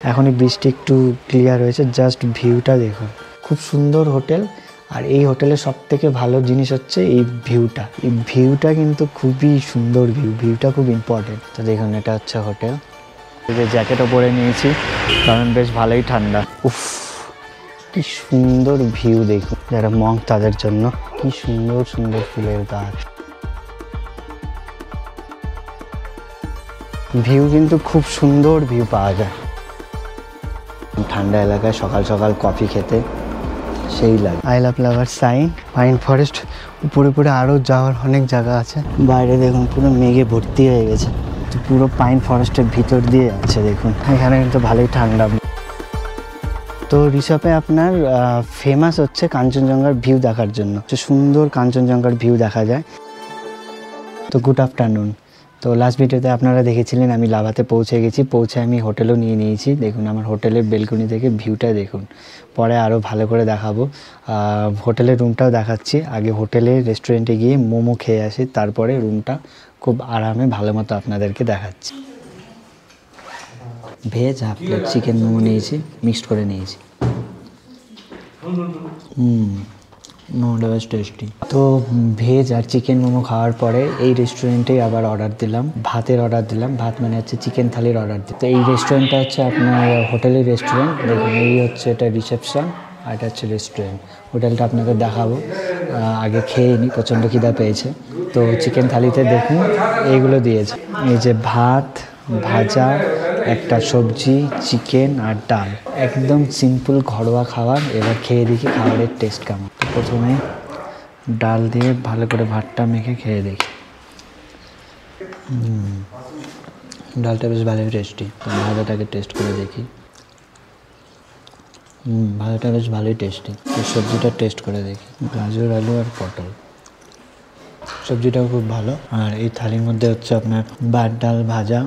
এখনই বৃষ্টি একটু ক্লিয়ার হয়েছে, জাস্ট ভিউটা দেখুন, খুব সুন্দর হোটেল। আর এই হোটেলের সব থেকে ভালো জিনিস হচ্ছে এই ভিউটা। এই ভিউটা কিন্তু খুবই সুন্দর ভিউটা খুব ইম্পর্টেন্ট। তো দেখুন এটা হচ্ছে হোটেল। যে জ্যাকেটও পরে নিয়েছি কারণ বেশ ভালোই ঠান্ডা। উফ, কি সুন্দর ভিউ দেখুন, যারা মঙ্ক তাদের জন্য কি সুন্দর সুন্দর ফুলের গাছ। ভিউ কিন্তু খুব সুন্দর ভিউ পাওয়া যায় ঠান্ডা এলাকায় সকাল সকাল কফি খেতে সেই লাগে। I love lover sign, pine forest. উপরে আরও যাওয়ার অনেক জায়গা আছে। বাইরে দেখুন পুরো মেঘে ভর্তি হয়ে গেছে, তো পুরো পাইন ফরেস্টের ভিতর দিয়ে আছে। দেখুন এখানে কিন্তু ভালোই ঠান্ডা। তো ঋষভে আপনার ফেমাস হচ্ছে কাঞ্চনজঙ্ঘার ভিউ দেখার জন্য, সুন্দর কাঞ্চনজঙ্ঘার ভিউ দেখা যায়। তো গুড আফটারনুন। তো লাস্ট ভিডিওতে আপনারা দেখেছিলেন আমি লাভাতে পৌঁছে গেছি, পৌঁছে আমি হোটেলও নিয়ে নিয়েছি। দেখুন আমার হোটেলের বেলকনি থেকে ভিউটা দেখুন, পরে আরও ভালো করে দেখাবো। হোটেলের রুমটাও দেখাচ্ছি। আগে হোটেলের রেস্টুরেন্টে গিয়ে মোমো খেয়ে আসি, তারপরে রুমটা খুব আরামে ভালো মতো আপনাদেরকে দেখাচ্ছি। Veg half plate chicken momo নিয়েছি, মিক্সড করে নিয়েছি। মোমোটা বেশ টেস্টি। তো ভেজ আর চিকেন মোমো খাওয়ার পরে এই রেস্টুরেন্টেই আবার অর্ডার দিলাম, ভাতের অর্ডার দিলাম। ভাত মানে হচ্ছে চিকেন থালির অর্ডার দিই। তো এই রেস্টুরেন্টটা হচ্ছে আপনার হোটেলের রেস্টুরেন্ট। দেখুন এই হচ্ছে এটা রিসেপশন আর এটা হচ্ছে রেস্টুরেন্ট। হোটেলটা আপনাদের দেখাবো, আগে খেয়ে নিই, প্রচণ্ড খিদা পেয়েছে। তো চিকেন থালিতে দেখুন এইগুলো দিয়েছে, এই যে ভাত, ভাজা, একটা সবজি, চিকেন আর ডাল। একদম সিম্পল ঘরোয়া খাবার। এবার খেয়ে দেখি খাবারের টেস্ট কেমন। তো প্রথমে ডাল দিয়ে ভালো করে ভাতটা মেখে খেয়ে দেখি। ডালটা বেশ ভালোই টেস্টি। তো ভাজাটাকে টেস্ট করে দেখি। ভাজাটা বেশ ভালোই টেস্টি। তো সবজিটা টেস্ট করে দেখি, গাজর, আলু আর পটল। সবজিটাও খুব ভালো। আর এই থালির মধ্যে হচ্ছে আপনার ভাত, ডাল, ভাজা,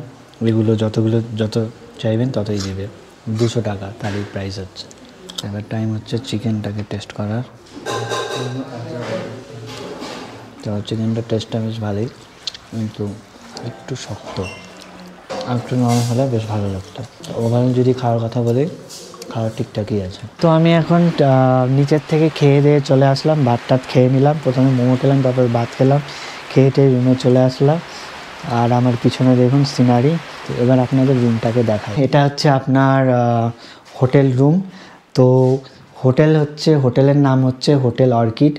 এগুলো যত চাইবেন ততই দিবে। 200 টাকা থালির প্রাইস হচ্ছে। এবার টাইম হচ্ছে চিকেনটাকে টেস্ট করার। তো চিকেনটার টেস্টটা বেশ ভালোই, কিন্তু একটু শক্ত। আর একটু নরম হলে বেশ ভালো লাগতো। ওভারঅল যদি খাওয়ার কথা বলি, খাওয়ার ঠিকঠাকই আছে। তো আমি এখন নিচের থেকে খেয়ে দিয়ে চলে আসলাম, ভাত টাত খেয়ে নিলাম। প্রথমে মোমো খেলাম, তারপর ভাত খেলাম, খেয়ে টেয়ে রুমে চলে আসলাম। আর আমার পিছনে দেখুন সিনারি। তো এবার আপনাদের রুমটাকে দেখাই। এটা হচ্ছে আপনার হোটেল রুম। তো হোটেলের নাম হচ্ছে হোটেল অর্কিড।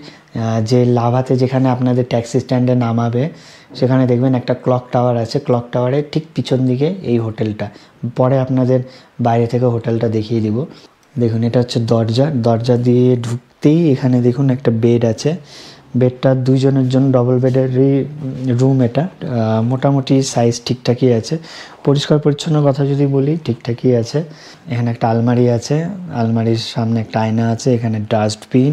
যে লাভাতে যেখানে আপনাদের ট্যাক্সি স্ট্যান্ডে নামাবে, সেখানে দেখবেন একটা ক্লক টাওয়ার আছে। ক্লক টাওয়ারের ঠিক পিছন দিকে এই হোটেলটা। পরে আপনাদের বাইরে থেকে হোটেলটা দেখিয়ে দিব। দেখুন এটা হচ্ছে দরজা দিয়ে ঢুকতেই এখানে দেখুন একটা বেড আছে। বেডটা 2 জনের জন্য, ডবল বেডেরই রুম এটা। মোটামুটি সাইজ ঠিকঠাকই আছে। পরিষ্কার পরিচ্ছন্ন কথা যদি বলি, ঠিকঠাকই আছে। এখানে একটা আলমারি আছে, আলমারির সামনে একটা আয়না আছে, এখানে ডাস্টবিন,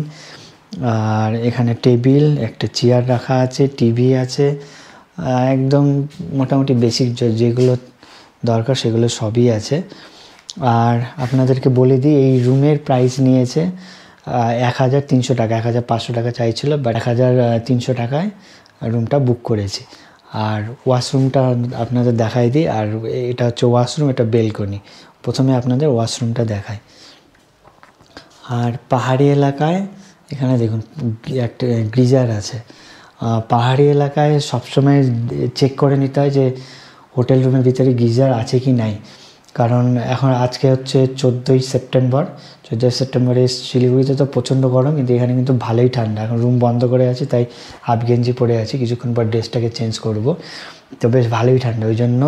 আর এখানে টেবিল, একটা চেয়ার রাখা আছে, টিভি আছে। একদম মোটামুটি বেসিক যেগুলো দরকার সেগুলো সবই আছে। আর আপনাদেরকে বলে দিই, এই রুমের প্রাইস নিয়েছে 1300 টাকা। 1500 টাকা চাইছিল, বাট 1300 টাকায় রুমটা বুক করেছি। আর ওয়াশরুমটা আপনাদের দেখাই দিই। আর এটা হচ্ছে ওয়াশরুম, এটা বেলকনি। প্রথমে আপনাদের ওয়াশরুমটা দেখাই। আর পাহাড়ি এলাকায় এখানে দেখুন একটা গিজার আছে। পাহাড়ি এলাকায় সবসময় চেক করে নিতে হয় যে হোটেল রুমের ভিতরে গিজার আছে কি নাই। কারণ এখন আজকে হচ্ছে 14ই সেপ্টেম্বর। 14ই সেপ্টেম্বরে শিলিগুড়িতে তো প্রচণ্ড গরম, কিন্তু এখানে কিন্তু ভালোই ঠান্ডা। এখন রুম বন্ধ করে আছি, তাই হাফ গেঞ্জি পরে আছি। কিছুক্ষণ পর ড্রেসটাকে চেঞ্জ করব। তো বেশ ভালোই ঠান্ডা, ওই জন্য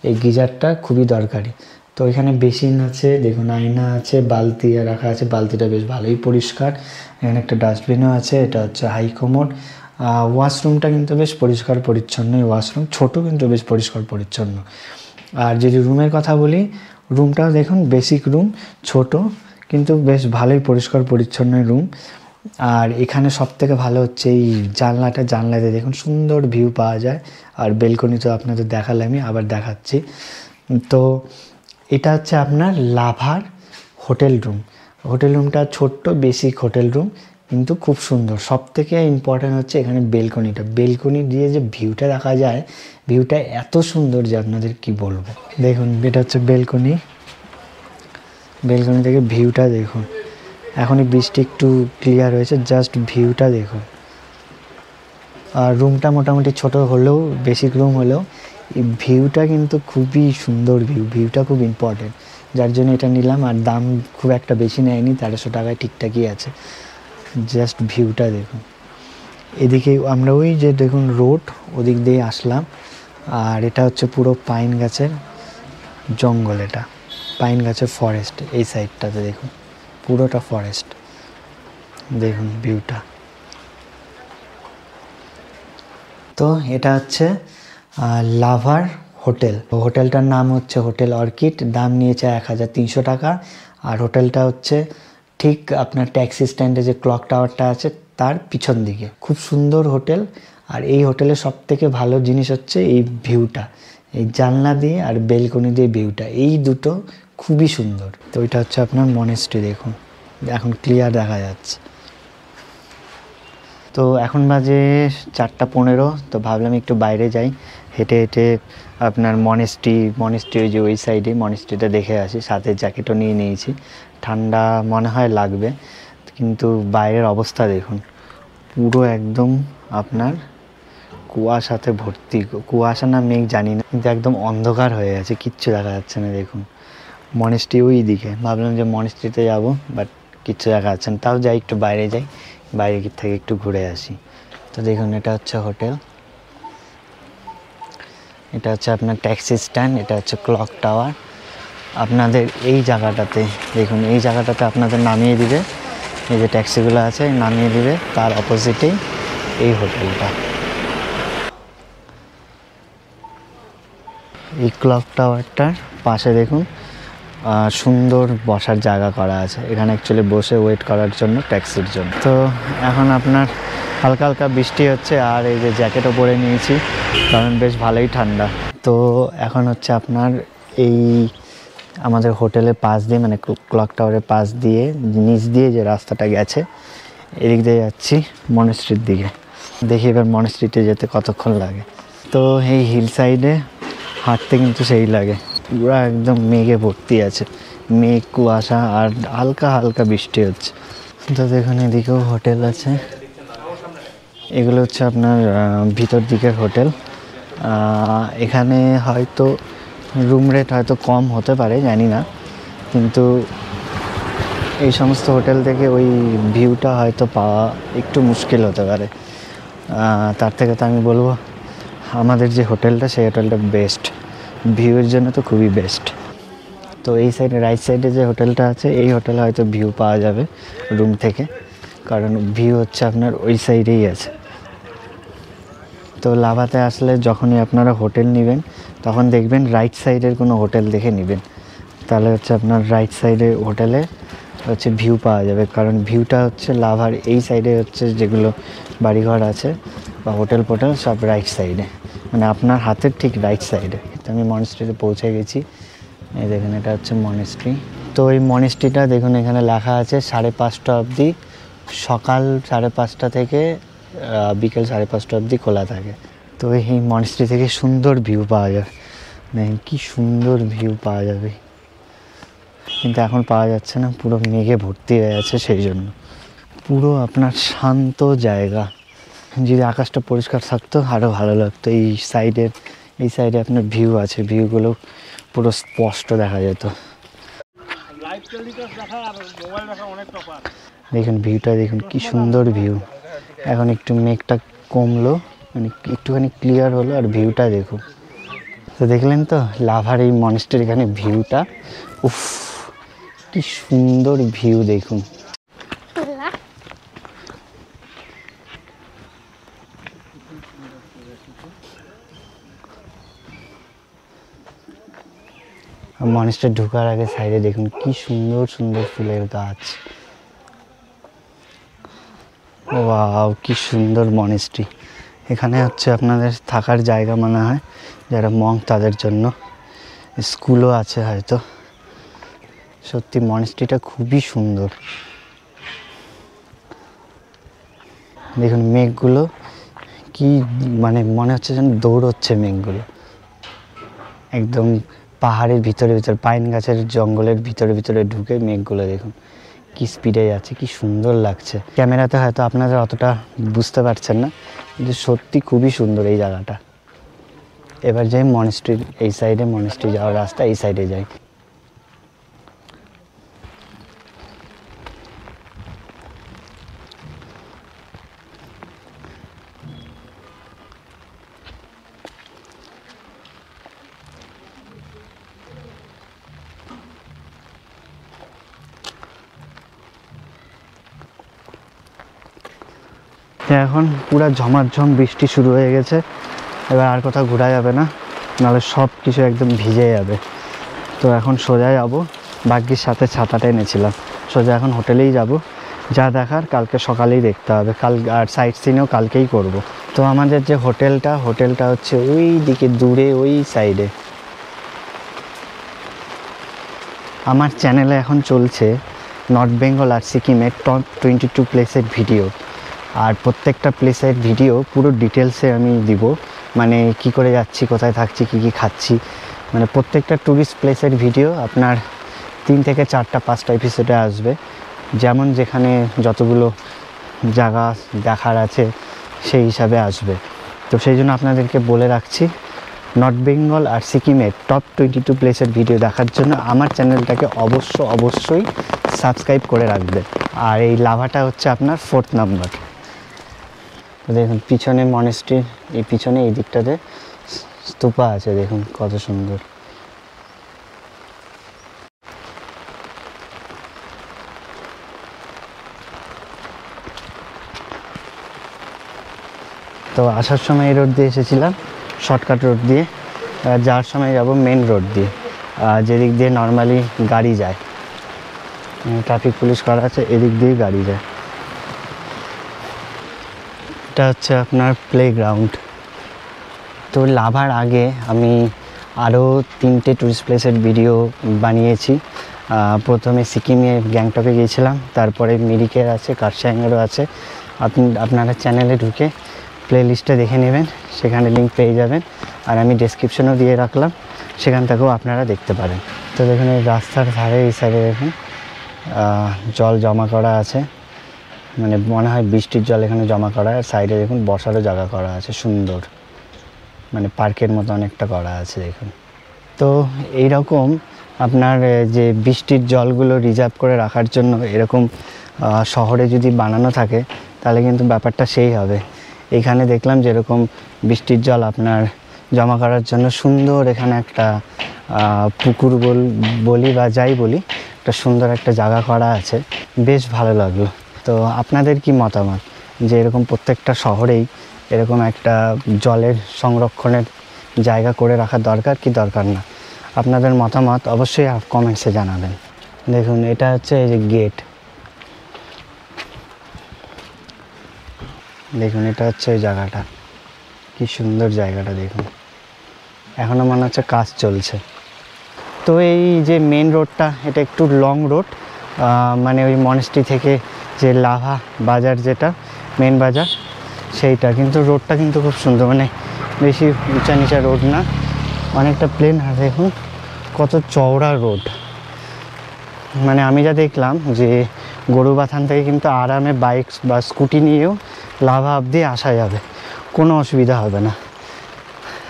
এই গিজারটা খুবই দরকারি। তো এখানে বেসিন আছে, দেখুন আয়না আছে, বালতি রাখা আছে। বালতিটা বেশ ভালোই পরিষ্কার। এখানে একটা ডাস্টবিনও আছে। এটা হচ্ছে হাই কমোড। ওয়াশরুমটা কিন্তু বেশ পরিষ্কার পরিচ্ছন্ন। ওয়াশরুম ছোট, কিন্তু বেশ পরিষ্কার পরিচ্ছন্ন। আর যদি রুমের কথা বলি, রুমটাও দেখুন বেসিক রুম, ছোট, কিন্তু বেশ ভালোই পরিষ্কার পরিচ্ছন্ন রুম। আর এখানে সবথেকে ভালো হচ্ছে এই জানলাতে দেখুন সুন্দর ভিউ পাওয়া যায়। আর বেলকনি তো আপনাদের দেখালামই, আবার দেখাচ্ছি। তো এটা হচ্ছে আপনার লাভার হোটেল রুম। হোটেল রুমটা ছোট্ট বেসিক হোটেল রুম, কিন্তু খুব সুন্দর। সবথেকে ইম্পর্ট্যান্ট হচ্ছে এখানে বেলকনি দিয়ে যে ভিউটা দেখা যায়, ভিউটা এত সুন্দর যে আপনাদের কি বলবো। দেখুন এটা হচ্ছে বেলকনি। বেলকনি থেকে ভিউটা দেখুন। এখনই বৃষ্টি একটু ক্লিয়ার হয়েছে, জাস্ট ভিউটা দেখুন। আর রুমটা মোটামুটি ছোট হলেও, বেসিক রুম হলেও এই ভিউটা কিন্তু খুবই সুন্দর ভিউটা খুব ইম্পর্টেন্ট, যার জন্য এটা নিলাম। আর দাম খুব একটা বেশি নেয়নি, 1300 টাকায় ঠিকঠাকই আছে। জাস্ট ভিউটা দেখুন। এদিকে আমরা ওই যে দেখুন রোড, ওদিক দিয়ে আসলাম। আর এটা হচ্ছে পুরো পাইন গাছের জঙ্গল, এটা পাইন গাছের ফরেস্ট। এই সাইডটাতে দেখুন পুরোটা ফরেস্ট, দেখুন ভিউটা। তো এটা হচ্ছে লাভার হোটেল। হোটেলটার নাম হচ্ছে হোটেল অর্কিড, দাম নিয়েছে 1300 টাকা। আর হোটেলটা হচ্ছে ঠিক আপনার ট্যাক্সি স্ট্যান্ডে যে ক্লক টাওয়ারটা আছে তার পিছন দিকে। খুব সুন্দর হোটেল। আর এই হোটেলের সবথেকে ভালো জিনিস হচ্ছে এই ভিউটা, এই জানলা দিয়ে আর বেলকনি দিয়ে ভিউটা, এই দুটো খুবই সুন্দর। তো এটা হচ্ছে আপনার মনেস্ট্রি, দেখুন এখন ক্লিয়ার দেখা যাচ্ছে। তো এখন বাজে 4:15। তো ভাবলাম একটু বাইরে যাই, হেঁটে হেঁটে আপনার মনেস্ট্রি ওই যে ওই সাইডে মনেস্ট্রিটা দেখে আসি। সাথে জ্যাকেটও নিয়ে নিয়েছি, ঠান্ডা মনে হয় লাগবে। কিন্তু বাইরের অবস্থা দেখুন, পুরো একদম আপনার কুয়াশাতে ভর্তি। কুয়াশা না মেঘ জানি না, কিন্তু একদম অন্ধকার হয়ে গেছে, কিচ্ছু দেখা যাচ্ছে না। দেখুন মনেস্ট্রি ওই দিকে, ভাবলাম যে মনেস্ট্রিতে যাবো, বাট কিচ্ছু দেখা যাচ্ছে না। তাও যাই, একটু বাইরে যাই, বাইরে থেকে একটু ঘুরে আসি। তো দেখুন এটা হচ্ছে হোটেল, এটা হচ্ছে আপনার ট্যাক্সি স্ট্যান্ড, এটা হচ্ছে ক্লক টাওয়ার। আপনাদের এই জায়গাটাতে দেখুন, এই জায়গাটাতে আপনাদের নামিয়ে দিবে, এই যে ট্যাক্সিগুলো আছে নামিয়ে দিবে, তার অপোজিটেই এই হোটেলটা। এই ক্লক টাওয়ারটার পাশে দেখুন সুন্দর বসার জায়গা করা আছে, এখানে অ্যাকচুয়ালি বসে ওয়েট করার জন্য ট্যাক্সির জন্য। তো এখন আপনার হালকা হালকা বৃষ্টি হচ্ছে, আর এই যে জ্যাকেটও পরে নিয়েছি, কারণ বেশ ভালোই ঠান্ডা। তো এখন হচ্ছে আপনার এই আমাদের হোটেলের পাশ দিয়ে, মানে ক্লক টাওয়ারের পাশ দিয়ে নিচ দিয়ে যে রাস্তাটা গেছে, এদিক দিয়ে যাচ্ছি মনেস্ট্রির দিকে। দেখি এবার মনেস্ট্রিতে যেতে কতক্ষণ লাগে। তো এই হিল সাইডে হাঁটতে কিন্তু সেই লাগে, পুরো একদম মেঘে ভর্তি আছে, মেঘ কুয়াশা আর হালকা হালকা বৃষ্টি হচ্ছে। তো দেখুন এদিকেও হোটেল আছে, এগুলো হচ্ছে আপনার ভিতর দিকের হোটেল। এখানে হয়তো রুম রেট হয়তো কম হতে পারে, জানি না, কিন্তু এই সমস্ত হোটেল থেকে ওই ভিউটা হয়তো পাওয়া একটু মুশকিল হতে পারে। তার থেকে তো আমি বলবো আমাদের যে হোটেলটা, সেই হোটেলটা বেস্ট, ভিউয়ের জন্য তো খুবই বেস্ট। তো এই সাইডে রাইট সাইডে যে হোটেলটা আছে, এই হোটেলে হয়তো ভিউ পাওয়া যাবে রুম থেকে, কারণ ভিউ হচ্ছে আপনার ওই সাইডেই আছে। তো লাভাতে আসলে যখনই আপনারা হোটেল নেবেন, তখন দেখবেন রাইট সাইডের কোনো হোটেল দেখে নেবেন, তাহলে হচ্ছে আপনার রাইট সাইডে হোটেলে হচ্ছে ভিউ পাওয়া যাবে। কারণ ভিউটা হচ্ছে লাভার এই সাইডে হচ্ছে যেগুলো বাড়িঘর আছে বা হোটেল ফোটেল, সব রাইট সাইডে, মানে আপনার হাতের ঠিক রাইট সাইডে। তো আমি মনেস্ট্রিতে পৌঁছে গেছি, এই দেখুন এটা হচ্ছে মনেস্ট্রি। তো এই মনেস্ট্রিটা দেখুন এখানে লেখা আছে 5:30 অবধি, সকাল 5:30 থেকে বিকেল 5:30 অবধি খোলা থাকে। তো এই মনেস্ট্রি থেকে সুন্দর ভিউ পাওয়া যাবে, দেখুন কি সুন্দর ভিউ পাওয়া যাবে, কিন্তু এখন পাওয়া যাচ্ছে না, পুরো মেঘে ভর্তি হয়ে আছে, সেই জন্য। পুরো আপনার শান্ত জায়গা, যদি আকাশটা পরিষ্কার থাকতো আরও ভালো লাগতো। এই সাইডে আপনার ভিউ আছে, ভিউগুলো পুরো স্পষ্ট দেখা যেত। দেখুন ভিউটা দেখুন কি সুন্দর ভিউ। এখন একটু মেঘটা কমলো, মানে একটুখানি ক্লিয়ার হলো, আর ভিউটা দেখুন। তো দেখলেন তো লাভার এই মনেস্ট্রির এখানে ভিউটা, উফ কি সুন্দর ভিউ দেখুন। মনেস্ট্রি ঢোকার আগে সাইডে দেখুন কি সুন্দর সুন্দর ফুলের গাছ, ওয়াও কি সুন্দর মনেস্ট্রি। এখানে হচ্ছে আপনাদের থাকার জায়গা মনে হয়, যারা মঙ্ক তাদের জন্য, স্কুলও আছে হয়তো। সত্যি মনেস্ট্রিটা খুবই সুন্দর। দেখুন মেঘগুলো কি, মানে মনে হচ্ছে যেন দৌড়চ্ছে মেঘগুলো, একদম পাহাড়ের ভিতরে ভিতরে পাইন গাছের জঙ্গলের ভিতরে ভিতরে ঢুকে মেঘগুলো দেখুন কি স্পিডে যাচ্ছে, কি সুন্দর লাগছে। ক্যামেরাতে হয়তো আপনারা অতটা বুঝতে পারছেন না, কিন্তু সত্যি খুবই সুন্দর এই জায়গাটা। এবার যাই মনেস্ট্রির এই সাইডে, মনেস্ট্রি যাওয়ার রাস্তা এই সাইডে যাই। এখন পুরা ঝমাঝম বৃষ্টি শুরু হয়ে গেছে, এবার আর কোথাও ঘোরা যাবে না, নাহলে সব কিছু একদম ভিজে যাবে। তো এখন সোজা যাবো, ভাগ্যির সাথে ছাতাটা এনেছিলাম, সোজা এখন হোটেলেই যাব। যা দেখার কালকে সকালেই দেখতে হবে, কাল আর সাইট সিনও কালকেই করব। তো আমাদের যে হোটেলটা হচ্ছে ওই দিকে দূরে ওই সাইডে। আমার চ্যানেলে এখন চলছে নর্থ বেঙ্গল আর সিকিমের টপ 22 প্লেসের ভিডিও, আর প্রত্যেকটা প্লেসের ভিডিও পুরো ডিটেলসে আমি দিব, মানে কি করে যাচ্ছি, কোথায় থাকছি, কি কি খাচ্ছি, মানে প্রত্যেকটা ট্যুরিস্ট প্লেসের ভিডিও আপনার 3 থেকে 4টা 5টা এপিসোডে আসবে, যেমন যেখানে যতগুলো জায়গা দেখার আছে সেই হিসাবে আসবে। তো সেই জন্য আপনাদেরকে বলে রাখছি, নর্থ বেঙ্গল আর সিকিমের টপ 22 প্লেসের ভিডিও দেখার জন্য আমার চ্যানেলটাকে অবশ্যই সাবস্ক্রাইব করে রাখবে। আর এই লাভাটা হচ্ছে আপনার 4th নাম্বার। দেখুন পিছনে মনেস্ট্রির এই পিছনে এই দিকটাতে স্তূপা আছে, দেখুন কত সুন্দর। তো আসার সময় এই রোড দিয়ে এসেছিলাম, শর্টকাট রোড দিয়ে, যাওয়ার সময় যাব মেন রোড দিয়ে, যেদিক দিয়ে নর্মালি গাড়ি যায়, ট্রাফিক পুলিশ করা আছে, এদিক দিয়েই গাড়ি যায়। এটা হচ্ছে আপনার প্লেগ্রাউন্ড। তো লাভার আগে আমি আরও 3টে টুরিস্ট প্লেসের ভিডিও বানিয়েছি। প্রথমে সিকিমে গ্যাংটকে গিয়েছিলাম, তারপরে মিরিকের আছে, কার্শিয়াংয়েরও আছে। আপনারা চ্যানেলে ঢুকে প্লে লিস্টে দেখে নেবেন, সেখানে লিঙ্ক পেয়ে যাবেন, আর আমি ডেসক্রিপশনও দিয়ে রাখলাম, সেখান থেকেও আপনারা দেখতে পারেন। তো দেখুন এই রাস্তার ধারে এই সাইডে দেখুন জল জমা করা আছে, মানে মনে হয় বৃষ্টির জল এখানে জমা করা, আর সাইডে দেখুন বসারও জায়গা করা আছে সুন্দর, মানে পার্কের মতো অনেকটা করা আছে দেখুন। তো এই রকম আপনার যে বৃষ্টির জলগুলো রিজার্ভ করে রাখার জন্য এরকম শহরে যদি বানানো থাকে তাহলে কিন্তু ব্যাপারটা সেই হবে। এখানে দেখলাম যেরকম বৃষ্টির জল আপনার জমা করার জন্য সুন্দর এখানে একটা পুকুর বলি বা যাই বলি, একটা সুন্দর একটা জায়গা করা আছে, বেশ ভালো লাগলো। তো আপনাদের কি মতামত যে এরকম প্রত্যেকটা শহরেই এরকম একটা জলের সংরক্ষণের জায়গা করে রাখা দরকার কি দরকার না? আপনাদের মতামত অবশ্যই কমেন্টসে জানাবেন। দেখুন এটা হচ্ছে এই যে গেট, দেখুন এটা হচ্ছে ওই জায়গাটা, কি সুন্দর জায়গাটা দেখুন, এখনও মনে হচ্ছে কাজ চলছে। তো এই যে মেন রোডটা, এটা একটু লং রোড, মানে ওই মনেস্ট্রি থেকে যে লাভা বাজার, যেটা মেন বাজার সেইটা, কিন্তু রোডটা কিন্তু খুব সুন্দর, মানে বেশি উঁচা নিচা রোড না, অনেকটা প্লেন। আর দেখুন কত চওড়া রোড, মানে আমি যা দেখলাম যে গরুবাথান থেকে কিন্তু আরামে বাইক বা স্কুটি নিয়েও লাভা অবধি আসা যাবে, কোনো অসুবিধা হবে না।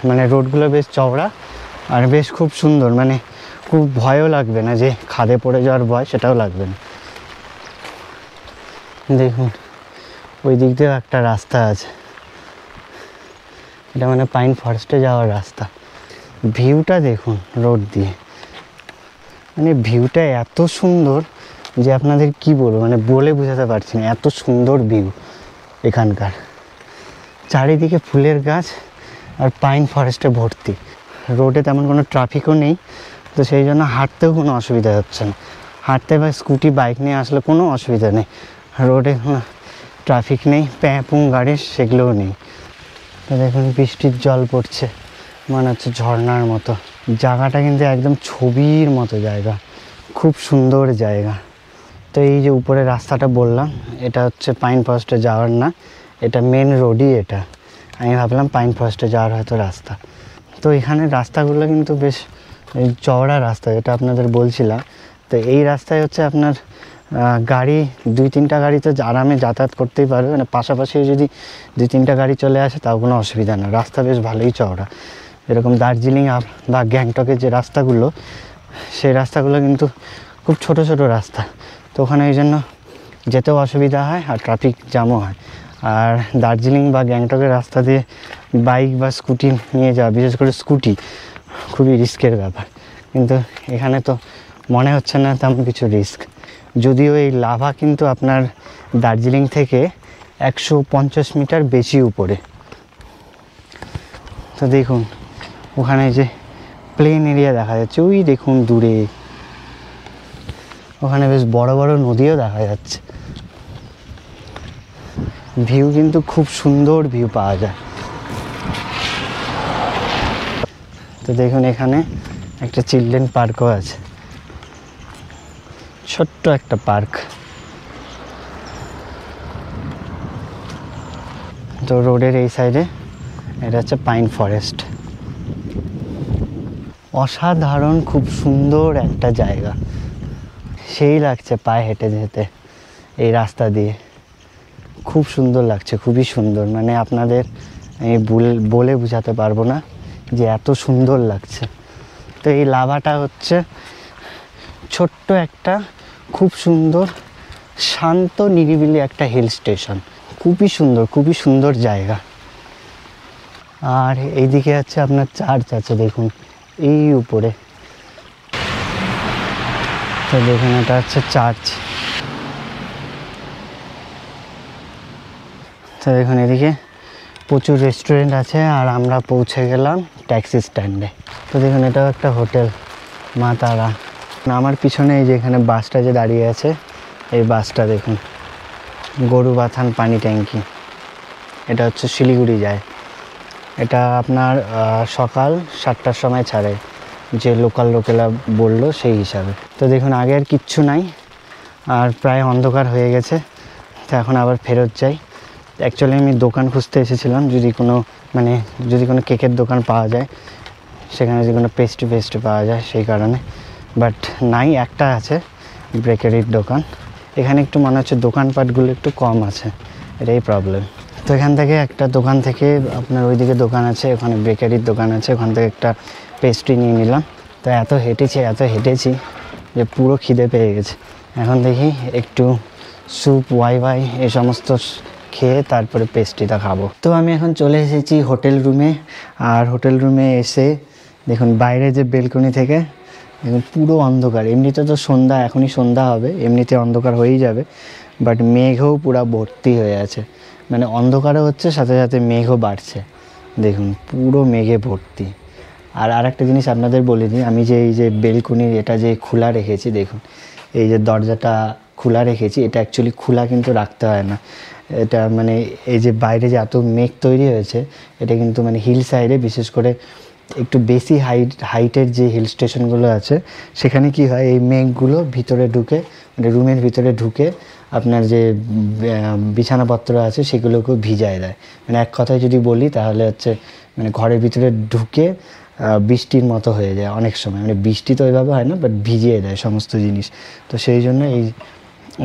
মানে রোডগুলো বেশ চওড়া আর বেশ খুব সুন্দর, মানে খুব ভয়ও লাগবে না যে খাদে পড়ে যাওয়ার ভয়, সেটাও লাগবে না। দেখুন ওই দিক দিয়েও একটা রাস্তা আছে, এটা মানে পাইন ফরেস্টে যাওয়ার রাস্তা। ভিউটা দেখুন রোড দিয়ে, মানে ভিউটা এত সুন্দর যে আপনাদের কি বলবো, মানে বলে বোঝাতে পারছি না, এত সুন্দর ভিউ এখানকার। চারিদিকে ফুলের গাছ আর পাইন ফরেস্টে ভর্তি, রোডে তেমন কোনো ট্রাফিকও নেই, তো সেই জন্য হাঁটতেও কোনো অসুবিধা হচ্ছে না, হাঁটতে বা স্কুটি বাইক নিয়ে আসলে কোনো অসুবিধা নেই। রোডে কোনো ট্রাফিক নেই, প্যাঁ গাড়ির সেগুলোও নেই। তো দেখুন বৃষ্টির জল পড়ছে, মনে হচ্ছে ঝর্ণার মতো। জায়গাটা কিন্তু একদম ছবির মতো জায়গা, খুব সুন্দর জায়গা। তো এই যে উপরে রাস্তাটা বললাম, এটা হচ্ছে পাইন ফরেস্টে যাওয়ার না, এটা মেন রোডই। এটা আমি ভাবলাম পাইন ফরেস্টে যাওয়ার হয়তো রাস্তা। তো এখানে রাস্তাগুলো কিন্তু বেশ এই চওড়া রাস্তা যেটা আপনাদের বলছিলাম, তো এই রাস্তায় হচ্ছে আপনার গাড়ি 2-3টা গাড়ি তো আরামে যাতায়াত করতেই পারবে, মানে পাশাপাশি যদি 2-3টা গাড়ি চলে আসে তাও কোনো অসুবিধা না, রাস্তা বেশ ভালোই চওড়া। এরকম দার্জিলিং বা গ্যাংটকের যে রাস্তাগুলো, সেই রাস্তাগুলো কিন্তু খুব ছোট ছোট রাস্তা, তো ওখানে এই জন্য যেতেও অসুবিধা হয় আর ট্রাফিক জ্যামও হয়। আর দার্জিলিং বা গ্যাংটকের রাস্তা দিয়ে বাইক বা স্কুটি নিয়ে যাওয়া, বিশেষ করে স্কুটি, খুবই রিস্কের ব্যাপার, কিন্তু এখানে তো মনে হচ্ছে না তেমন কিছু রিস্ক। যদিও এই লাভা কিন্তু আপনার দার্জিলিং থেকে 150 মিটার বেশি উপরে। তো দেখুন ওখানে যে প্লেন এরিয়া দেখা যাচ্ছে, ওই দেখুন দূরে ওখানে বেশ বড় বড় নদীও দেখা যাচ্ছে। ভিউ কিন্তু খুব সুন্দর ভিউ পাওয়া যায়। তো দেখুন এখানে একটা চিলড্রেন পার্কও আছে, ছোট্ট একটা পার্ক। তো রোডের এই সাইডে এটা হচ্ছে পাইন ফরেস্ট। অসাধারণ খুব সুন্দর একটা জায়গা, সেই লাগছে পায়ে হেঁটে যেতে এই রাস্তা দিয়ে, খুব সুন্দর লাগছে, খুবই সুন্দর, মানে আপনাদের আমি বলে বোঝাতে পারবো না যে এত সুন্দর লাগছে। তো এই লাভাটা হচ্ছে ছোট্ট একটা খুব সুন্দর শান্ত নিরিবিলি একটা হিল স্টেশন, খুবই সুন্দর জায়গা। আর এইদিকে আছে আপনার চার্চ আছে, দেখুন এই উপরে, তো দেখুন এটা হচ্ছে চার্চ। তো দেখুন এদিকে প্রচুর রেস্টুরেন্ট আছে, আর আমরা পৌঁছে গেলাম ট্যাক্সি স্ট্যান্ডে। তো দেখুন এটাও একটা হোটেল, মা তারা। আমার পিছনে এই যে এখানে বাসটা যে দাঁড়িয়ে আছে, এই বাসটা দেখুন গরুবাথান পানি ট্যাঙ্কি, এটা হচ্ছে শিলিগুড়ি যায়। এটা আপনার সকাল 7টার সময় ছাড়ে, যে লোকেরা বললো সেই হিসাবে। তো দেখুন আগে আর কিচ্ছু নাই, আর প্রায় অন্ধকার হয়ে গেছে, তো এখন আবার ফেরত যাই। অ্যাকচুয়ালি আমি দোকান খুঁজতে এসেছিলাম, যদি কোনো কেকের দোকান পাওয়া যায়, সেখানে যদি কোনো পেস্ট্রি পাওয়া যায় সেই কারণে, বাট নাই, একটা আছে বেকারির দোকান। এখানে একটু মনে হচ্ছে দোকানপাটগুলো একটু কম আছে, এটাই প্রবলেম। তো এখান থেকে একটা দোকান থেকে আপনার ওইদিকে দোকান আছে, ওখানে বেকারির দোকান আছে, ওখান থেকে একটা পেস্ট্রি নিয়ে নিলাম। তো এত হেঁটেছি যে পুরো খিদে পেয়ে গেছে। এখন দেখি একটু স্যুপ ওয়াই এই সমস্ত খেয়ে তারপরে পেস্ট্রিটা খাবো। তো আমি এখন চলে এসেছি হোটেল রুমে, আর হোটেল রুমে এসে দেখুন বাইরে যে বেলকনি থেকে দেখুন পুরো অন্ধকার। এমনিতে তো সন্ধ্যা, এখনই সন্ধ্যা হবে, এমনিতে অন্ধকার হয়েই যাবে, বাট মেঘও পুরো ভর্তি হয়ে আছে, মানে অন্ধকারও হচ্ছে সাথে সাথে মেঘও বাড়ছে, দেখুন পুরো মেঘে ভর্তি। আর আরেকটা জিনিস আপনাদের বলে দিই, আমি যে এই যে বেলকনির এটা যে খোলা রেখেছি, দেখুন এই যে দরজাটা খোলা রেখেছি, এটা অ্যাকচুয়ালি খোলা কিন্তু রাখতে হয় না। এটা মানে এই যে বাইরে যে এত মেঘ তৈরি হয়েছে, এটা কিন্তু মানে হিল সাইডে, বিশেষ করে একটু বেশি হাইটের যে হিল স্টেশনগুলো আছে, সেখানে কি হয়, এই মেঘগুলো ভিতরে ঢুকে, মানে রুমের ভিতরে ঢুকে আপনার যে বিছানাপত্র আছে সেগুলোকেও ভিজায় দেয়। মানে এক কথায় যদি বলি তাহলে হচ্ছে মানে ঘরের ভিতরে ঢুকে বৃষ্টির মতো হয়ে যায় অনেক সময়, মানে বৃষ্টি তো ওইভাবে হয় না, বাট ভিজিয়ে দেয় সমস্ত জিনিস। তো সেই জন্য এই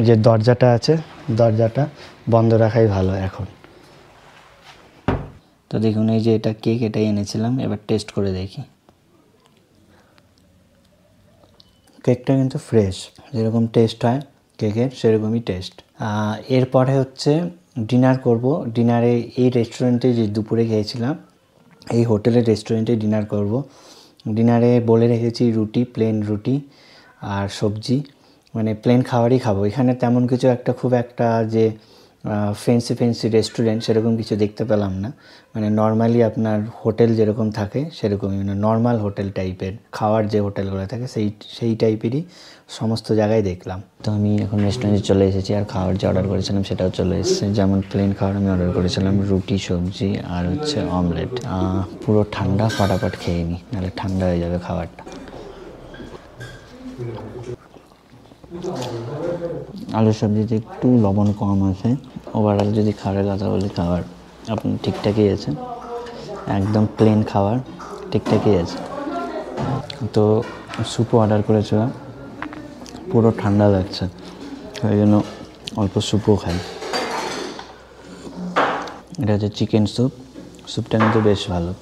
যে দরজাটা আছে, দরজাটা বন্ধ রাখাই ভালো এখন। তো দেখুন এই যে এটা কেক, এটাই এনেছিলাম, এবার টেস্ট করে দেখি। কেকটা কিন্তু ফ্রেশ, যেরকম টেস্ট হয় কেকের সেরকমই টেস্ট। এরপরে হচ্ছে ডিনার করব। ডিনারে এই রেস্টুরেন্টে যে দুপুরে খেয়েছিলাম, এই হোটেলের রেস্টুরেন্টে ডিনার করব। ডিনারে বলে রেখেছি রুটি, প্লেন রুটি আর সবজি, মানে প্লেন খাবারই খাবো। এখানে তেমন কিছু খুব একটা যে ফ্যান্সি রেস্টুরেন্ট সেরকম কিছু দেখতে পেলাম না, মানে নর্মালি আপনার হোটেল যেরকম থাকে সেরকমই, মানে নর্মাল হোটেল টাইপের খাওয়ার যে হোটেলগুলো থাকে সেই টাইপেরই সমস্ত জায়গায় দেখলাম। তো আমি এখন রেস্টুরেন্টে চলে এসেছি, আর খাওয়ার যে অর্ডার করেছিলাম সেটাও চলে এসেছে। যেমন প্লেন খাবার আমি অর্ডার করেছিলাম রুটি, সবজি আর হচ্ছে অমলেট। পুরো ঠান্ডা, ফটাফট খেয়ে নিই, নাহলে ঠান্ডা হয়ে যাবে খাবারটা। আলুর সবজিতে একটু লবণ কম আছে। ওভারঅল যদি খাবারের কথা বলি, খাবার আপনার ঠিকঠাকই আছে, একদম প্লেন খাবার ঠিকঠাকই আছে। তো স্যুপও অর্ডার করেছিলাম, পুরো ঠান্ডা লাগছে, ওই জন্য অল্প স্যুপও খাই। এটা হচ্ছে চিকেন স্যুপ, স্যুপটা কিন্তু বেশ ভালো।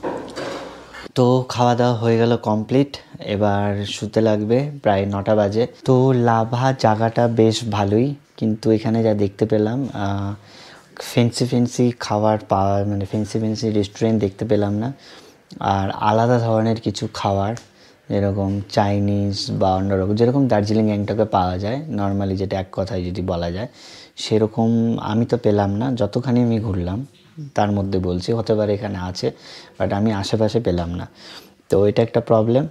তো খাওয়া দাওয়া হয়ে গেল কমপ্লিট, এবার শুতে লাগবে, প্রায় 9টা বাজে। তো লাভা জায়গাটা বেশ ভালোই, কিন্তু এখানে যা দেখতে পেলাম ফেন্সি খাবার পাওয়া, মানে ফেন্সি রেস্টুরেন্ট দেখতে পেলাম না। আর আলাদা ধরনের কিছু খাবার, যেরকম চাইনিজ বা অন্যরকম, যেরকম দার্জিলিং গ্যাংটকে পাওয়া যায় নর্মালি, যেটা এক কথায় যদি বলা যায়, সেরকম আমি তো পেলাম না। যতখানি আমি ঘুরলাম তার মধ্যে বলছি, হতে পারে এখানে আছে, বাট আমি আশেপাশে পেলাম না। তো এটা একটা প্রবলেম।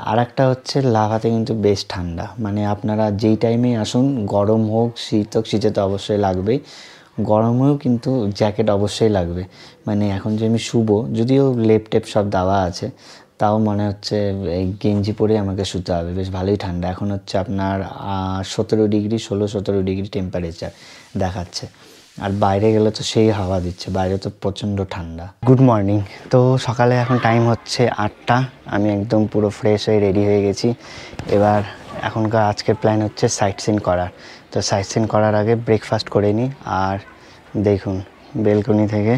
আর একটা হচ্ছে লাভাতে কিন্তু বেশ ঠান্ডা, মানে আপনারা যেই টাইমেই আসুন, গরম হোক শীত হোক, শীতে তো অবশ্যই লাগবেই, গরমেও কিন্তু জ্যাকেট অবশ্যই লাগবে। মানে এখন যে আমি শুবো, যদিও লেপ টেপ সব দেওয়া আছে, তাও মনে হচ্ছে এই গেঞ্জি পরে আমাকে শুতে হবে। বেশ ভালোই ঠান্ডা। এখন হচ্ছে আপনার 17 ডিগ্রি, 16-17 ডিগ্রি টেম্পারেচার দেখাচ্ছে। আর বাইরে গেলে তো সেই হাওয়া দিচ্ছে, বাইরে তো প্রচণ্ড ঠান্ডা। Good morning. তো সকালে এখন টাইম হচ্ছে 8টা, আমি একদম পুরো ফ্রেশ হয়ে রেডি হয়ে গেছি। এবার এখনকার আজকের প্ল্যান হচ্ছে সাইট সিন করার। তো সাইট সিন করার আগে ব্রেকফাস্ট করে নিই। আর দেখুন বেলকনি থেকে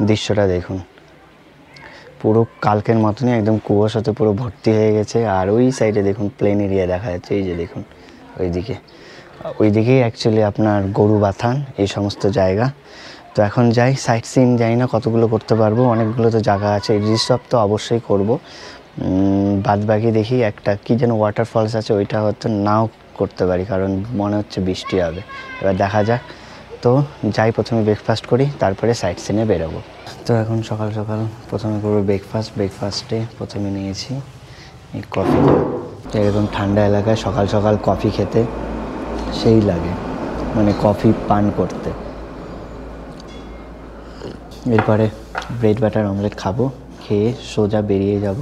দৃশ্যটা দেখুন, পুরো কালকের মতনই একদম কুয়াশাতে পুরো ভর্তি হয়ে গেছে। আর ওই সাইডে দেখুন প্লেন এরিয়া দেখা যাচ্ছে, এই যে দেখুন ওইদিকেই অ্যাকচুয়ালি আপনার গরু বাথান, এই সমস্ত জায়গা। তো এখন যাই সাইট সিন, জানি না কতগুলো করতে পারবো, অনেকগুলো তো জায়গা আছে। রিসর্ট তো অবশ্যই করব, বাদ বাকি দেখি একটা কি যেন ওয়াটারফলস আছে, ওইটা হয়তো নাও করতে পারি, কারণ মনে হচ্ছে বৃষ্টি হবে। এবার দেখা যাক। তো যাই, প্রথমে ব্রেকফাস্ট করি, তারপরে সাইট সিনে বেরোবো। তো এখন সকাল সকাল প্রথমে করবো ব্রেকফাস্টে প্রথমে নিয়েছি এই কফিটা। তো এরকম ঠান্ডা এলাকায় সকাল সকাল কফি খেতে সেই লাগে, মানে কফি পান করতে। এরপরে ব্রেড বাটার অমলেট খাবো, খেয়ে সোজা বেরিয়ে যাব।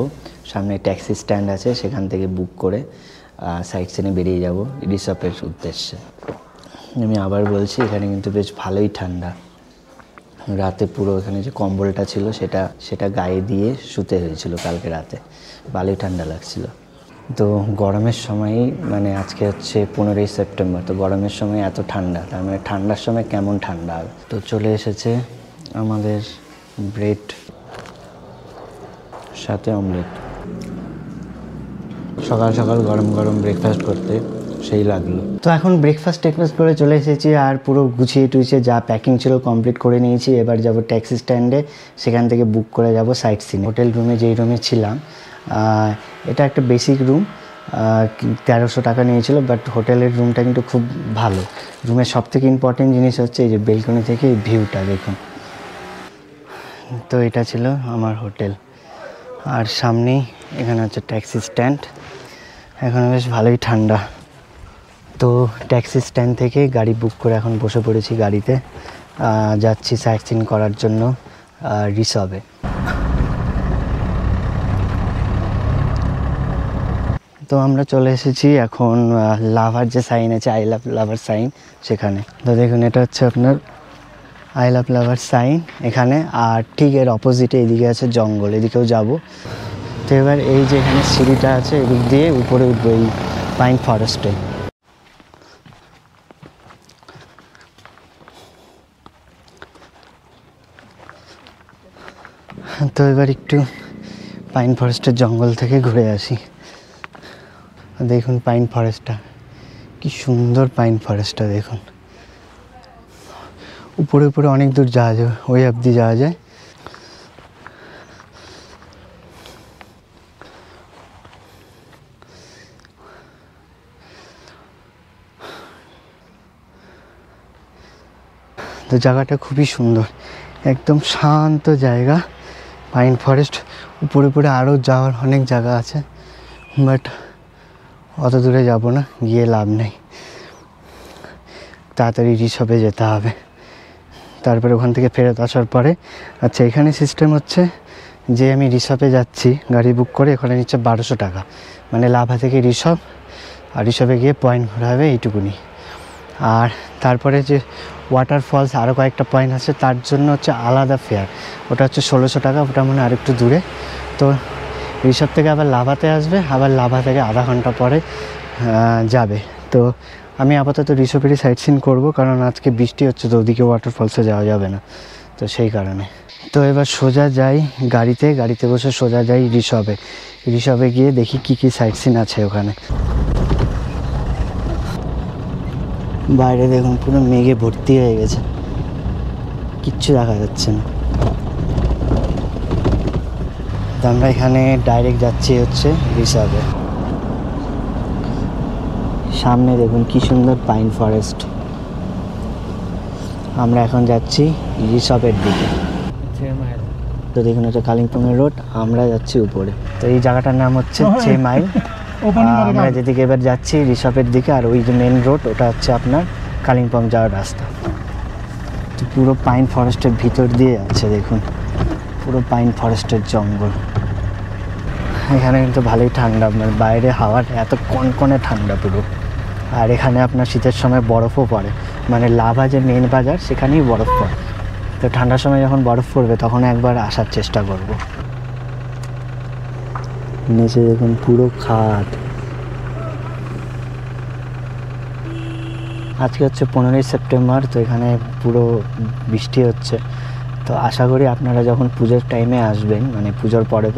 সামনে ট্যাক্সি স্ট্যান্ড আছে, সেখান থেকে বুক করে সাইট সিনে বেরিয়ে যাব রিসর্টের উদ্দেশ্যে। আমি আবার বলছি, এখানে কিন্তু বেশ ভালোই ঠান্ডা। রাতে পুরো এখানে যে কম্বলটা ছিল সেটা গায়ে দিয়ে শুতে হয়েছিল কালকে রাতে, ভালোই ঠান্ডা লাগছিল। তো গরমের সময়ই, মানে আজকে হচ্ছে 15ই সেপ্টেম্বর, তো গরমের সময় এত ঠান্ডা, তার মানে ঠান্ডার সময় কেমন ঠান্ডা হবে। তো চলে এসেছে আমাদের ব্রেড সাথে অমলেট। সকাল সকাল গরম গরম ব্রেকফাস্ট করতে সেই লাগলো। তো এখন ব্রেকফাস্ট করে চলে এসেছি, আর পুরো গুছিয়ে টুছিয়ে যা প্যাকিং ছিল কমপ্লিট করে নিয়েছি। এবার যাব ট্যাক্সি স্ট্যান্ডে, সেখান থেকে বুক করে যাব সাইট সিন। হোটেল রুমে, যেই রুমে ছিলাম, এটা একটা বেসিক রুম, 1300 টাকা নিয়েছিল, বাট হোটেলের রুমটা কিন্তু খুব ভালো। রুমের সবথেকে ইম্পর্টেন্ট জিনিস হচ্ছে এই যে বেলকনি থেকে এই ভিউটা দেখুন। তো এটা ছিল আমার হোটেল, আর সামনেই এখানে হচ্ছে ট্যাক্সি স্ট্যান্ড। এখন বেশ ভালোই ঠান্ডা। তো ট্যাক্সি স্ট্যান্ড থেকে গাড়ি বুক করে এখন বসে পড়েছি গাড়িতে, যাচ্ছি সাইট সিন করার জন্য রিসর্টে। তো আমরা চলে এসেছি এখন লাভার যে সাইন আছে, আই লাভ লাভার সাইন, সেখানে। তো দেখুন এটা হচ্ছে আপনার আই লাভ লাভার সাইন এখানে, আর ঠিক এর অপোজিটে এদিকে আছে জঙ্গল, এদিকেও যাব। তো এবার এই যে এখানে সিঁড়িটা আছে, এদিক দিয়ে উপরে উঠবো এই পাইন ফরেস্টে। তো এবার একটু পাইন ফরেস্টের জঙ্গল থেকে ঘুরে আসি। দেখুন পাইন ফরেস্টটা কি সুন্দর, পাইন ফরেস্টটা দেখুন। উপরে উপরে অনেক দূর যাওয়া যায়, ওই অবধি যাওয়া যায়। তো জায়গাটা খুবই সুন্দর, একদম শান্ত জায়গা, পাইন ফরেস্ট। উপরে উপরে আরও যাওয়ার অনেক জায়গা আছে, বাট অত দূরে যাব না, গিয়ে লাভ নেই। তাড়াতাড়ি রিসর্টে যেতে হবে, তারপরে ওখান থেকে ফেরত আসার পরে। আচ্ছা, এখানে সিস্টেম হচ্ছে যে আমি রিসর্টে যাচ্ছি গাড়ি বুক করে, এখানে নিচ্ছে 1200 টাকা, মানে লাভা থেকে রিসর্ট, আর রিসর্টে গিয়ে পয়েন্ট ঘোরা হবে এইটুকুনি। আর তারপরে যে ওয়াটারফলস আরও কয়েকটা পয়েন্ট আছে, তার জন্য হচ্ছে আলাদা ফেয়ার, ওটা হচ্ছে 1600 টাকা, ওটা মানে আরেকটু দূরে। তো ঋষভ থেকে আবার লাভাতে আসবে, আবার লাভা থেকে আধা ঘন্টা পরে যাবে। তো আমি আপাতত ঋষভেরই সাইট সিন করবো, কারণ আজকে বৃষ্টি হচ্ছে তো ওদিকে ওয়াটারফলসে যাওয়া যাবে না, তো সেই কারণে। তো এবার সোজা যাই গাড়িতে বসে সোজা যাই ঋষভে গিয়ে দেখি কি কি সাইট সিন আছে ওখানে। বাইরে দেখুন পুরো মেঘে ভর্তি হয়ে গেছে, কিচ্ছু দেখা যাচ্ছে না। তো আমরা এখানে ডাইরেক্ট যাচ্ছি হচ্ছে ঋষভে। সামনে দেখুন কি সুন্দর পাইন ফরেস্ট। আমরা এখন যাচ্ছি ঋষভের দিকে। তো দেখুন এটা কালিম্পংয়ের রোড, আমরা যাচ্ছি উপরে। তো এই জায়গাটার নাম হচ্ছে 6 মাইল। আমরা যেদিকে এবার যাচ্ছি ঋষভের দিকে, আর ওই যে মেন রোড ওটা হচ্ছে আপনার কালিম্পং যাওয়ার রাস্তা। তো পুরো পাইন ফরেস্টের ভিতর দিয়ে যাচ্ছে, দেখুন পুরো পাইন ফরেস্টের জঙ্গল। এখানে কিন্তু ভালোই ঠান্ডা, আপনার বাইরে হাওয়াটা এত কনকনে ঠান্ডা পুরো। আর এখানে আপনার শীতের সময় বরফও পড়ে, মানে লাভা যে মেন বাজার সেখানেই বরফ পড়ে। তো ঠান্ডার সময় যখন বরফ পড়বে তখন একবার আসার চেষ্টা করব। নিচে দেখুন পুরো খাদ। আজকে হচ্ছে 15ই সেপ্টেম্বর, তো এখানে পুরো বৃষ্টি হচ্ছে। তো আশা করি আপনারা যখন পুজোর টাইমে আসবেন, মানে পুজোর পরে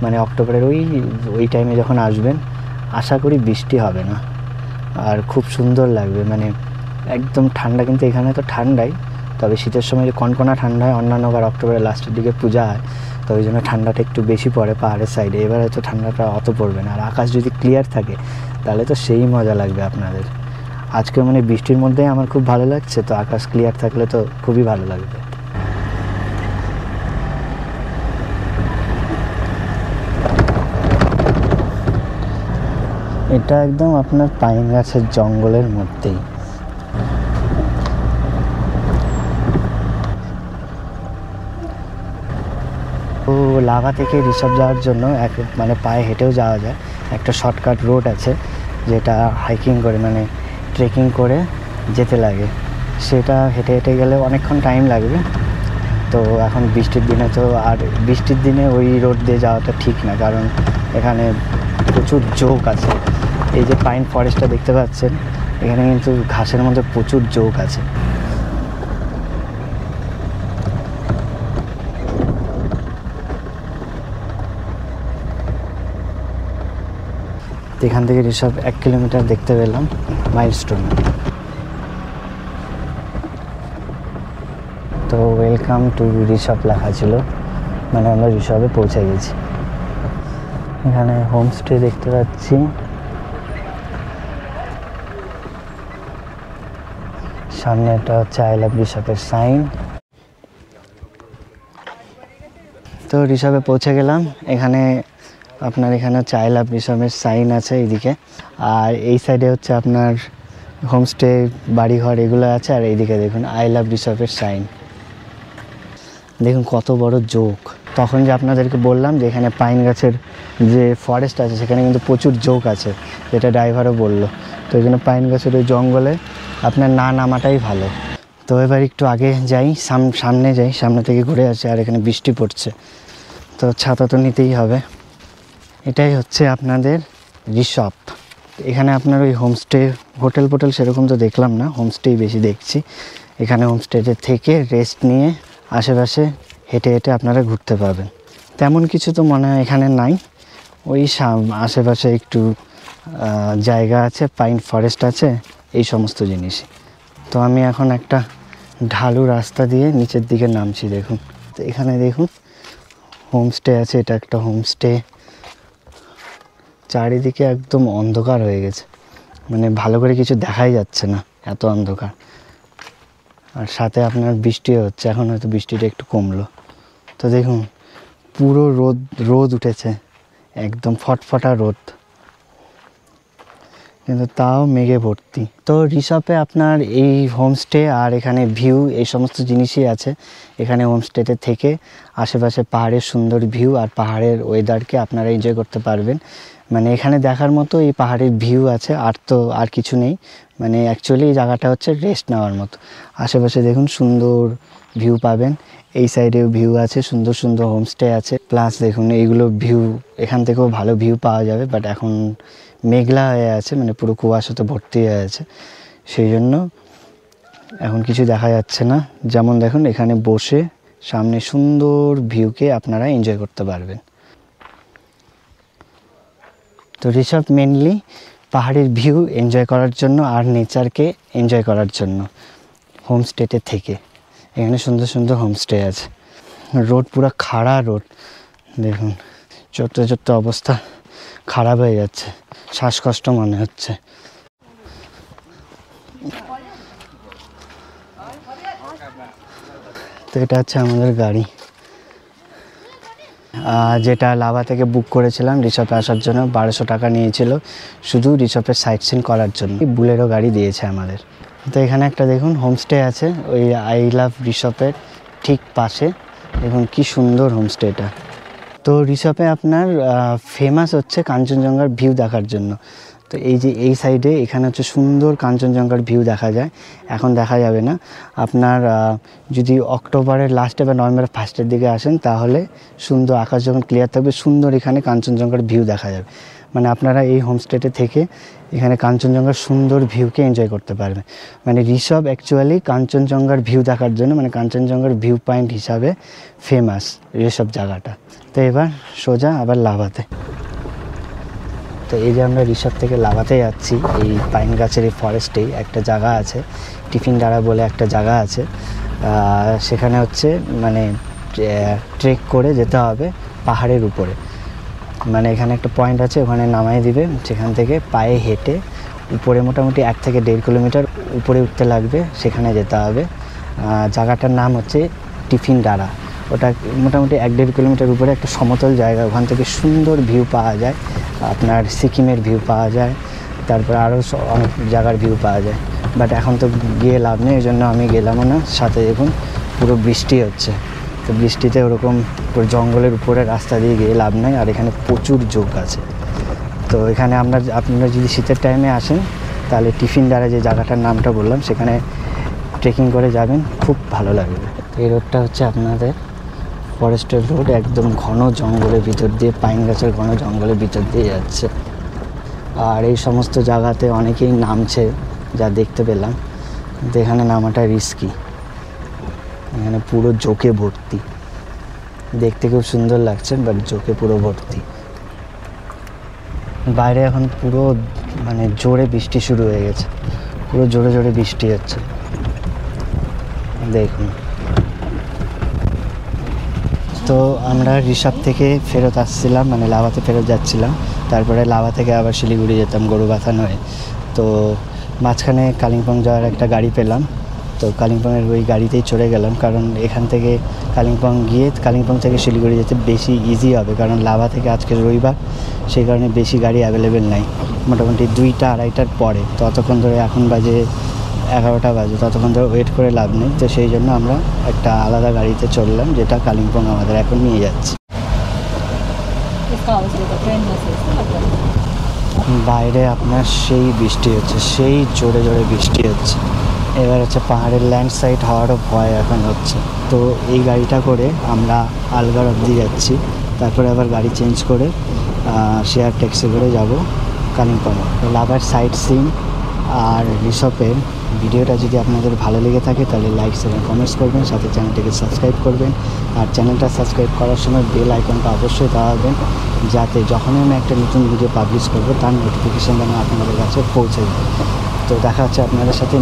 মানে অক্টোবরের ওই টাইমে যখন আসবেন, আশা করি বৃষ্টি হবে না, আর খুব সুন্দর লাগবে। মানে একদম ঠান্ডা, কিন্তু এখানে তো ঠান্ডাই, তবে শীতের সময় যে কনকনা ঠান্ডা হয় অন্যান্য বার অক্টোবরের লাস্টের দিকে পূজা হয়, তো ওই জন্য ঠান্ডাটা একটু বেশি পড়ে পাহাড়ের সাইডে। এবার হয়তো ঠান্ডাটা অত পড়বে না, আর আকাশ যদি ক্লিয়ার থাকে তাহলে তো সেই মজা লাগবে আপনাদের। আজকে মানে বৃষ্টির মধ্যেই আমার খুব ভালো লাগছে, তো আকাশ ক্লিয়ার থাকলে তো খুবই ভালো লাগবে। এটা একদম আপনার পাইন গাছের জঙ্গলের মধ্যেই। তো লাভা থেকে ঋষভ যাওয়ার জন্য মানে পায়ে হেঁটেও যাওয়া যায়, একটা শর্টকাট রোড আছে যেটা হাইকিং করে মানে ট্রেকিং করে যেতে লাগে। সেটা হেঁটে হেঁটে গেলে অনেকক্ষণ টাইম লাগবে। তো এখন বৃষ্টির দিনে তো, আর বৃষ্টির দিনে ওই রোড দিয়ে যাওয়াটা ঠিক না, কারণ এখানে প্রচুর জোক আছে। এই যে পাইন ফরেস্টটা দেখতে পাচ্ছেন, এখানে কিন্তু ঘাসের মধ্যে প্রচুর জোক আছে। এখান থেকে ঋষভ 1 কিলোমিটার দেখতে পেলাম মাইলস্টোন। তো ওয়েলকাম টু ঋষভ লেখা ছিল, মানে আমরা ঋষভে পৌঁছে গেছি। এখানে হোমস্টে দেখতে পাচ্ছি, সামনে একটা হচ্ছে আই লাভ ঋষভের সাইন। তো ঋষভে পৌঁছে গেলাম। এখানে আপনার এখানে হচ্ছে আই লাভ ঋষভের সাইন আছে এইদিকে, আর এই সাইডে হচ্ছে আপনার হোমস্টে বাড়িঘর এগুলো আছে, আর এইদিকে দেখুন আই লাভ ঋষভের সাইন। দেখুন কত বড় জোক। তখন যে আপনাদেরকে বললাম যে এখানে পাইন গাছের যে ফরেস্ট আছে সেখানে কিন্তু প্রচুর জোক আছে, যেটা ড্রাইভারও বললো। তো এই জন্য পাইন গাছের ওই জঙ্গলে আপনার না নামাটাই ভালো। তো এবার একটু আগে যাই, সামনে যাই, সামনে থেকে ঘুরে আসি। আর এখানে বৃষ্টি পড়ছে, তো ছাতা তো নিতেই হবে। এটাই হচ্ছে আপনাদের ঋষভ। এখানে আপনার ওই হোমস্টে হোটেল সেরকম তো দেখলাম না, হোমস্টেই বেশি দেখছি। এখানে হোমস্টেতে থেকে রেস্ট নিয়ে আশেপাশে হেঁটে হেঁটে আপনারা ঘুরতে পারবেন। তেমন কিছু তো মনে হয় এখানে নাই, ওই আশেপাশে একটু জায়গা আছে, পাইন ফরেস্ট আছে, এই সমস্ত জিনিসই। তো আমি এখন একটা ঢালু রাস্তা দিয়ে নিচের দিকে নামছি। দেখুন তো এখানে দেখুন হোমস্টে আছে, এটা একটা হোমস্টে। চারিদিকে একদম অন্ধকার হয়ে গেছে, মানে ভালো করে কিছু দেখাই যাচ্ছে না, এত অন্ধকার। আর সাথে আপনার বৃষ্টিও হচ্ছে, এখন হয়তো বৃষ্টিটা একটু কমলো। তো দেখুন পুরো রোদ উঠেছে, একদম ফটফটা রোদ। কিন্তু তাও মেঘে ভর্তি। তো রিসর্টে আপনার এই হোমস্টে আর এখানে ভিউ এই সমস্ত জিনিসই আছে। এখানে হোমস্টেতে থেকে আশেপাশে পাহাড়ের সুন্দর ভিউ আর পাহাড়ের ওয়েদারকে আপনারা এনজয় করতে পারবেন। মানে এখানে দেখার মতো এই পাহাড়ের ভিউ আছে, আর কিছু নেই। মানে অ্যাকচুয়ালি এই জায়গাটা হচ্ছে রেস্ট নেওয়ার মতো। আশেপাশে দেখুন সুন্দর ভিউ পাবেন, এই সাইডেও ভিউ আছে, সুন্দর সুন্দর হোমস্টে আছে। প্লাস দেখুন এইগুলো ভিউ, এখান থেকেও ভালো ভিউ পাওয়া যাবে, বাট এখন মেঘলা হয়ে আছে, মানে পুরো কুয়াশাতে ভর্তি হয়ে আছে, সেই জন্য এখন কিছু দেখা যাচ্ছে না। যেমন দেখুন এখানে বসে সামনে সুন্দর ভিউকে আপনারা এনজয় করতে পারবেন। তো রিসর্ট মেনলি পাহাড়ের ভিউ এনজয় করার জন্য আর নেচারকে এনজয় করার জন্য। হোমস্টেতে থেকে এখানে সুন্দর সুন্দর হোমস্টে আছে। রোড পুরো খাড়া রোড, দেখুন চড়তে চড়তে অবস্থা খারাপ হয়ে যাচ্ছে, শ্বাসকষ্ট মনে হচ্ছে। তো এটা হচ্ছে আমাদের গাড়ি, যেটা লাভা থেকে বুক করেছিলাম রিসর্টে আসার জন্য। 1200 টাকা নিয়েছিল শুধু রিসর্টের সাইট সিন করার জন্য। বুলেরো গাড়ি দিয়েছে আমাদের। তো এখানে একটা দেখুন হোমস্টে আছে, ওই আই লাভ রিসর্টের ঠিক পাশে। দেখুন কি সুন্দর হোমস্টেটা। তো রিসর্টে আপনার ফেমাস হচ্ছে কাঞ্চনজঙ্ঘার ভিউ দেখার জন্য। তো এই যে এই সাইডে এখানে হচ্ছে সুন্দর কাঞ্চনজঙ্ঘার ভিউ দেখা যায়। এখন দেখা যাবে না, আপনার যদি অক্টোবরের লাস্টে বা নভেম্বরের ফার্স্টের দিকে আসেন তাহলে সুন্দর, আকাশ যখন ক্লিয়ার থাকবে সুন্দর এখানে কাঞ্চনজঙ্ঘার ভিউ দেখা যাবে। মানে আপনারা এই হোমস্টেতে থেকে এখানে কাঞ্চনজঙ্ঘার সুন্দর ভিউকে এনজয় করতে পারবেন। মানে ঋষভ অ্যাকচুয়ালি কাঞ্চনজঙ্ঘার ভিউ দেখার জন্য, মানে কাঞ্চনজঙ্ঘার ভিউ পয়েন্ট হিসাবে ফেমাস ঋষভ জায়গাটা। তো এবার সোজা আবার লাভাতে। তো এই যে আমরা ঋষভ থেকে লাভাতে যাচ্ছি, এই পাইন গাছের এই ফরেস্টেই একটা জায়গা আছে, টিফিন ডাড়া বলে একটা জায়গা আছে। সেখানে হচ্ছে মানে ট্রেক করে যেতে হবে পাহাড়ের উপরে। মানে এখানে একটা পয়েন্ট আছে, ওখানে নামাই দিবে, সেখান থেকে পায়ে হেঁটে উপরে মোটামুটি 1 থেকে 1.5 কিলোমিটার উপরে উঠতে লাগবে, সেখানে যেতে হবে। জায়গাটার নাম হচ্ছে টিফিন ডাড়া। ওটা মোটামুটি 1-1.5 কিলোমিটার উপরে একটা সমতল জায়গা, ওখান থেকে সুন্দর ভিউ পাওয়া যায়। আপনার সিকিমের ভিউ পাওয়া যায়, তারপর আরও অনেক জায়গার ভিউ পাওয়া যায়। বাট এখন তো গিয়ে লাভ নেই, এই জন্য আমি গেলামও না। সাথে দেখুন পুরো বৃষ্টি হচ্ছে, তো বৃষ্টিতে ওরকম পুরো জঙ্গলের উপরে রাস্তা দিয়ে গিয়ে লাভ নেই। আর এখানে প্রচুর ঝোঁক আছে। তো এখানে আপনারা যদি শীতের টাইমে আসেন তাহলে টিফিন ডাড়া যে জায়গাটার নামটা বললাম সেখানে ট্রেকিং করে যাবেন, খুব ভালো লাগবে। এই রোডটা হচ্ছে আপনাদের ফরেস্টের রোড, একদম ঘন জঙ্গলের ভিতর দিয়ে, পাইন গাছের ঘন জঙ্গলের ভিতর দিয়ে যাচ্ছে। আর এই সমস্ত জায়গাতে অনেকেই নামছে যা দেখতে পেলাম, কিন্তু এখানে নামাটা রিস্কি। এখানে পুরো জোকে ভর্তি, দেখতে খুব সুন্দর লাগছে বাট জোকে পুরো ভর্তি। বাইরে এখন পুরো মানে জোরে বৃষ্টি শুরু হয়ে গেছে, পুরো জোরে জোরে বৃষ্টি হচ্ছে দেখুন। তো আমরা ঋষভ থেকে ফেরত আসছিলাম, মানে লাভাতে ফেরত যাচ্ছিলাম। তারপরে লাভা থেকে আবার শিলিগুড়ি যেতাম গরুবাথান হয়ে। তো মাঝখানে কালিম্পং যাওয়ার একটা গাড়ি পেলাম, তো কালিম্পংয়ের ওই গাড়িতেই চড়ে গেলাম। কারণ এখান থেকে কালিম্পং গিয়ে কালিম্পং থেকে শিলিগুড়ি যেতে বেশি ইজি হবে, কারণ লাভা থেকে আজকে রবিবার, সেই কারণে বেশি গাড়ি অ্যাভেলেবেল নাই। মোটামুটি 2টা-2:30টার পরে, ততক্ষণ ধরে এখন বাজে 11টা বাজে, ততক্ষণ ধরে ওয়েট করে লাভ নেই। তো সেই জন্য আমরা একটা আলাদা গাড়িতে চললাম, যেটা কালিম্পং আমাদের এখন নিয়ে যাচ্ছে। বাইরে আপনার সেই বৃষ্টি হচ্ছে, সেই জোরে জোরে বৃষ্টি হচ্ছে। এবার হচ্ছে পাহাড়ের ল্যান্ডস্লাইড হওয়ারও ভয় এখন হচ্ছে। তো এই গাড়িটা করে আমরা আলগার অবধি যাচ্ছি, তারপরে আবার গাড়ি চেঞ্জ করে শেয়ার ট্যাক্সি করে যাব কালিম্পং। লাভার সাইট সিন আর ঋষভের ভিডিওটা যদি আপনাদের ভালো লেগে থাকে তাহলে লাইক শেয়ার কমেন্টস করবেন, সাথে চ্যানেলটিকে সাবস্ক্রাইব করবেন। আর চ্যানেলটা সাবস্ক্রাইব করার সময় বেল আইকনটা অবশ্যই দাবাবেন, যাতে যখনই আমি একটা নতুন ভিডিও পাবলিশ করবো তার নোটিফিকেশান যেন আপনাদের কাছে পৌঁছে যায়। তো দেখা হচ্ছে আপনাদের সাথে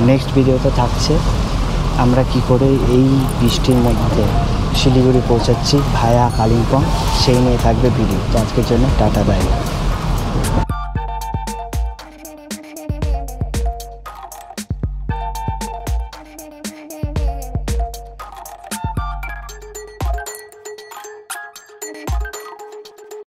নেক্সট ভিডিওতে থাকছে আমরা কি করে এই বৃষ্টির মধ্যে শিলিগুড়ি পৌঁছাচ্ছি ভায়া কালিম্পং, সেই নিয়ে থাকবে ভিডিও। তো আজকের জন্য টাটা বাই।